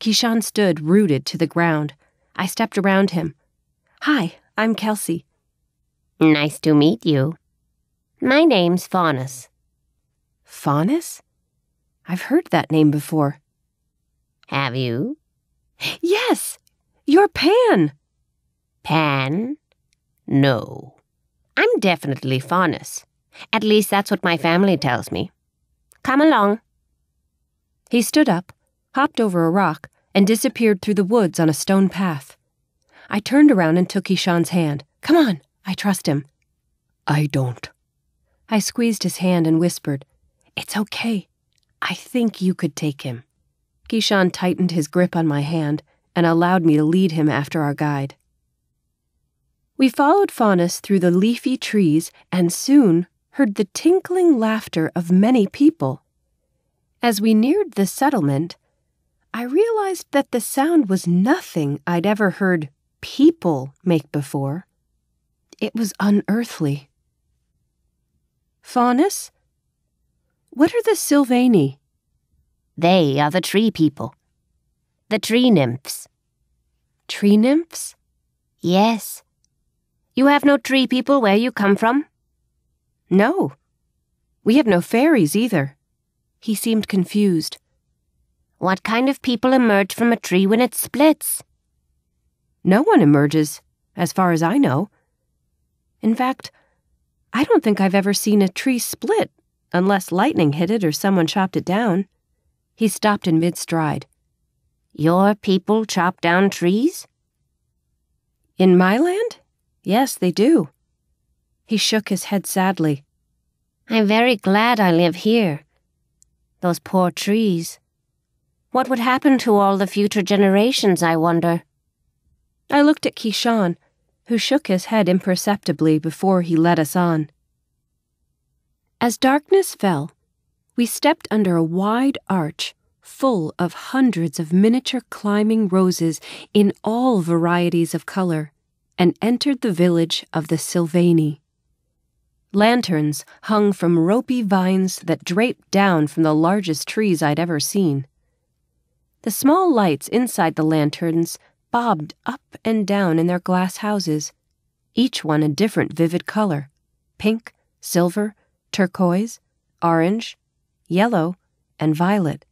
Kishan stood rooted to the ground. I stepped around him. "Hi, I'm Kelsey." "Nice to meet you. My name's Faunus." "Faunus? I've heard that name before." "Have you?" "Yes! You're Pan!" "Pan? No. I'm definitely Faunus. At least that's what my family tells me. Come along." He stood up, hopped over a rock, and disappeared through the woods on a stone path. I turned around and took Kishan's hand. "Come on, I trust him." "I don't." I squeezed his hand and whispered, "It's okay. I think you could take him." Kishan tightened his grip on my hand and allowed me to lead him after our guide. We followed Faunus through the leafy trees and soon heard the tinkling laughter of many people. As we neared the settlement, I realized that the sound was nothing I'd ever heard people make before. It was unearthly. "Faunus? What are the Sylvani?" They are the tree people. The tree nymphs. Tree nymphs? Yes. You have no tree people where you come from? No. We have no fairies either. He seemed confused. What kind of people emerge from a tree when it splits? No one emerges, as far as I know. In fact, I don't think I've ever seen a tree split, unless lightning hit it or someone chopped it down. He stopped in mid-stride. Your people chop down trees? In my land? Yes, they do. He shook his head sadly. I'm very glad I live here. Those poor trees. What would happen to all the future generations, I wonder? I looked at Kishan, who shook his head imperceptibly before he led us on. As darkness fell, we stepped under a wide arch full of hundreds of miniature climbing roses in all varieties of color and entered the village of the Sylvani. Lanterns hung from ropey vines that draped down from the largest trees I'd ever seen. The small lights inside the lanterns bobbed up and down in their glass houses, each one a different vivid color: pink, silver, turquoise, orange, yellow, and violet.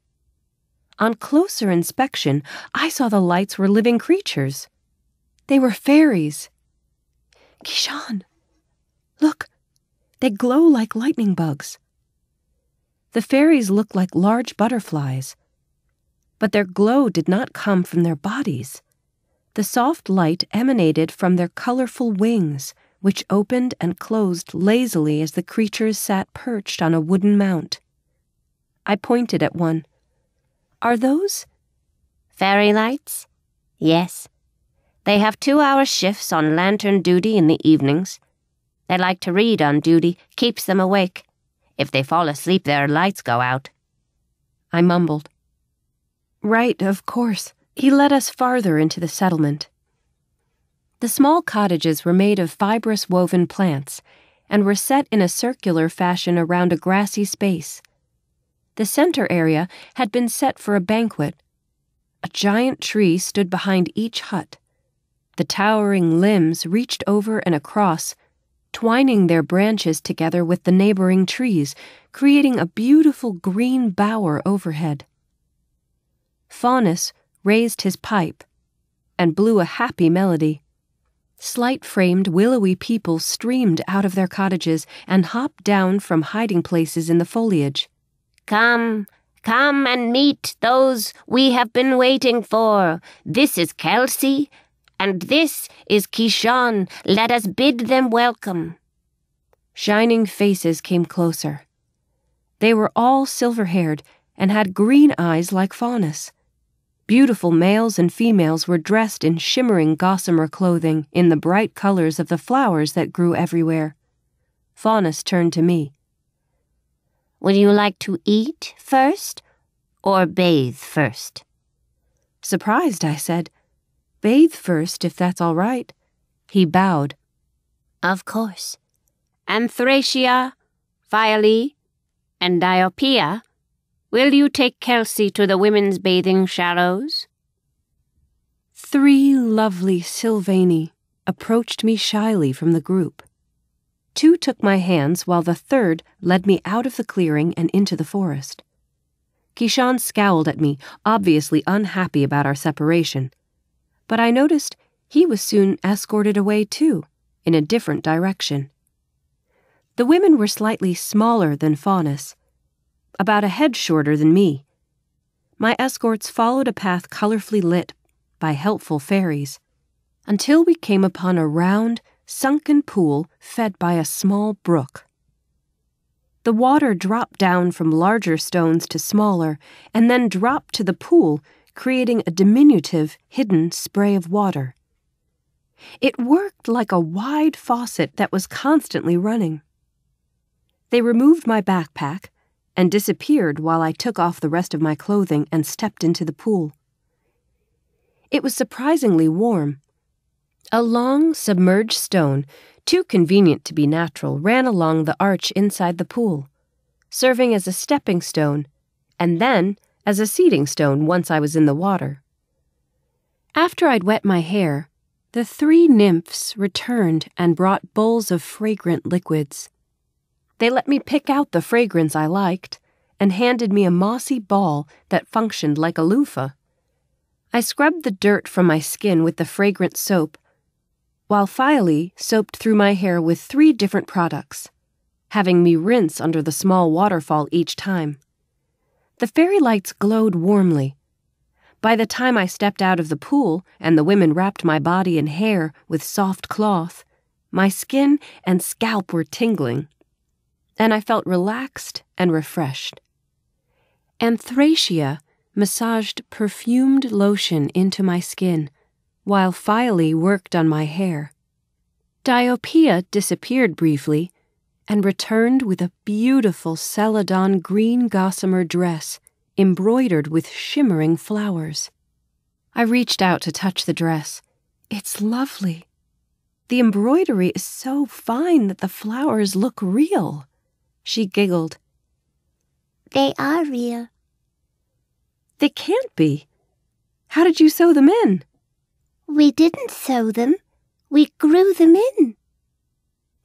On closer inspection, I saw the lights were living creatures. They were fairies. "Kishan, look, they glow like lightning bugs." The fairies looked like large butterflies, but their glow did not come from their bodies. The soft light emanated from their colorful wings, which opened and closed lazily as the creatures sat perched on a wooden mount. I pointed at one. "Are those?" Fairy lights? Yes. They have 2-hour shifts on lantern duty in the evenings. They like to read on duty, keeps them awake. If they fall asleep, their lights go out. I mumbled. "Right, of course." He led us farther into the settlement. The small cottages were made of fibrous woven plants and were set in a circular fashion around a grassy space. The center area had been set for a banquet. A giant tree stood behind each hut. The towering limbs reached over and across, twining their branches together with the neighboring trees, creating a beautiful green bower overhead. Faunus raised his pipe and blew a happy melody. Slight-framed, willowy people streamed out of their cottages and hopped down from hiding places in the foliage. Come and meet those we have been waiting for. This is Kelsey, and this is Kishan. Let us bid them welcome." Shining faces came closer. They were all silver-haired and had green eyes like Faunus. Beautiful males and females were dressed in shimmering gossamer clothing in the bright colors of the flowers that grew everywhere. Faunus turned to me. Would you like to eat first or bathe first? Surprised, I said, "Bathe first, if that's all right." He bowed. Of course. Anthracia, Phiale, and Diopea, will you take Kelsey to the women's bathing shallows? 3 lovely Sylvani approached me shyly from the group. 2 took my hands while the 3rd led me out of the clearing and into the forest. Kishan scowled at me, obviously unhappy about our separation, but I noticed he was soon escorted away too, in a different direction. The women were slightly smaller than Faunus, about a head shorter than me. My escorts followed a path colorfully lit by helpful fairies, until we came upon a round, sunken pool fed by a small brook. The water dropped down from larger stones to smaller, and then dropped to the pool, creating a diminutive, hidden spray of water. It worked like a wide faucet that was constantly running. They removed my backpack and disappeared while I took off the rest of my clothing and stepped into the pool. It was surprisingly warm. A long, submerged stone, too convenient to be natural, ran along the arch inside the pool, serving as a stepping stone, and then as a seating stone once I was in the water. After I'd wet my hair, the 3 nymphs returned and brought bowls of fragrant liquids. They let me pick out the fragrance I liked and handed me a mossy ball that functioned like a loofah. I scrubbed the dirt from my skin with the fragrant soap, while Filey soaped through my hair with 3 different products, having me rinse under the small waterfall each time. The fairy lights glowed warmly. By the time I stepped out of the pool and the women wrapped my body and hair with soft cloth, my skin and scalp were tingling, and I felt relaxed and refreshed. Anthracia massaged perfumed lotion into my skin, while Filey worked on my hair. Diopia disappeared briefly and returned with a beautiful celadon green gossamer dress embroidered with shimmering flowers. I reached out to touch the dress. It's lovely. The embroidery is so fine that the flowers look real. She giggled. They are real. They can't be. How did you sew them in? We didn't sew them. We grew them in.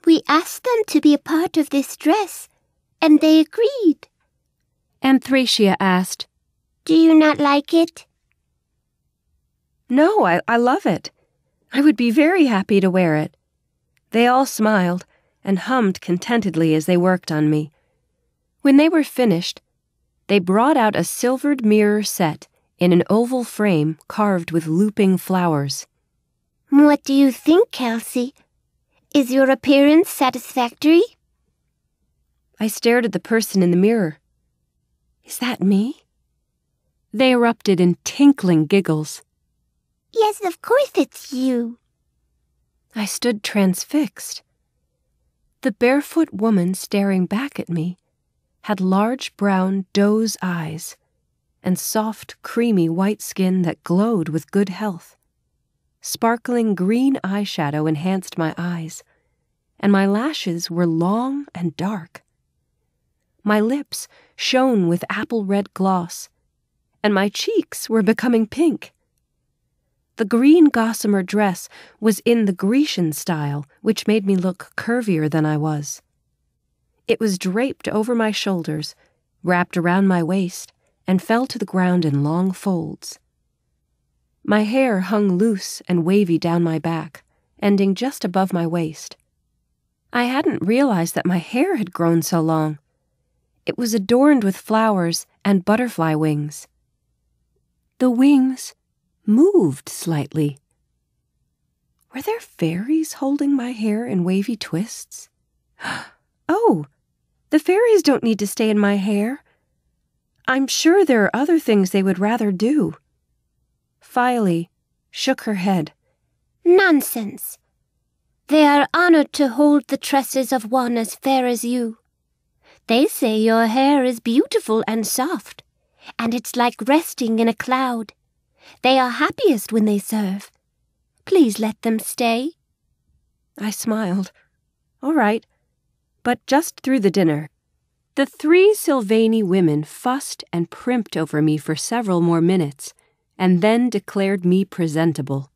We asked them to be a part of this dress, and they agreed. Anthracia asked, Do you not like it? No, I love it. I would be very happy to wear it. They all smiled and hummed contentedly as they worked on me. When they were finished, they brought out a silvered mirror set in an oval frame carved with looping flowers. What do you think, Kelsey? Is your appearance satisfactory? I stared at the person in the mirror. Is that me? They erupted in tinkling giggles. Yes, of course it's you. I stood transfixed. The barefoot woman staring back at me had large brown doe's eyes and soft, creamy white skin that glowed with good health. Sparkling green eyeshadow enhanced my eyes, and my lashes were long and dark. My lips shone with apple-red gloss, and my cheeks were becoming pink. The green gossamer dress was in the Grecian style, which made me look curvier than I was. It was draped over my shoulders, wrapped around my waist, and fell to the ground in long folds. My hair hung loose and wavy down my back, ending just above my waist. I hadn't realized that my hair had grown so long. It was adorned with flowers and butterfly wings. The wings moved slightly. Were there fairies holding my hair in wavy twists? Oh, the fairies don't need to stay in my hair. I'm sure there are other things they would rather do. Filey shook her head. Nonsense. They are honored to hold the tresses of one as fair as you. They say your hair is beautiful and soft, and it's like resting in a cloud. They are happiest when they serve. Please let them stay. I smiled. All right, but just through the dinner. The 3 Sylvani women fussed and primped over me for several more minutes, and then declared me presentable.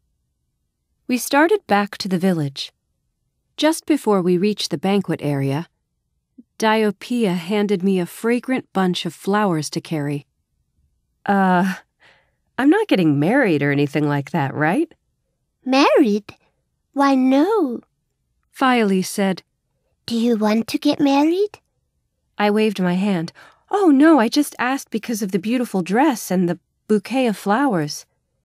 We started back to the village. Just before we reached the banquet area, Diopeia handed me a fragrant bunch of flowers to carry. I'm not getting married or anything like that, right? Married? Why, no. Phyale said. Do you want to get married? I waved my hand. Oh, no, I just asked because of the beautiful dress and the bouquet of flowers.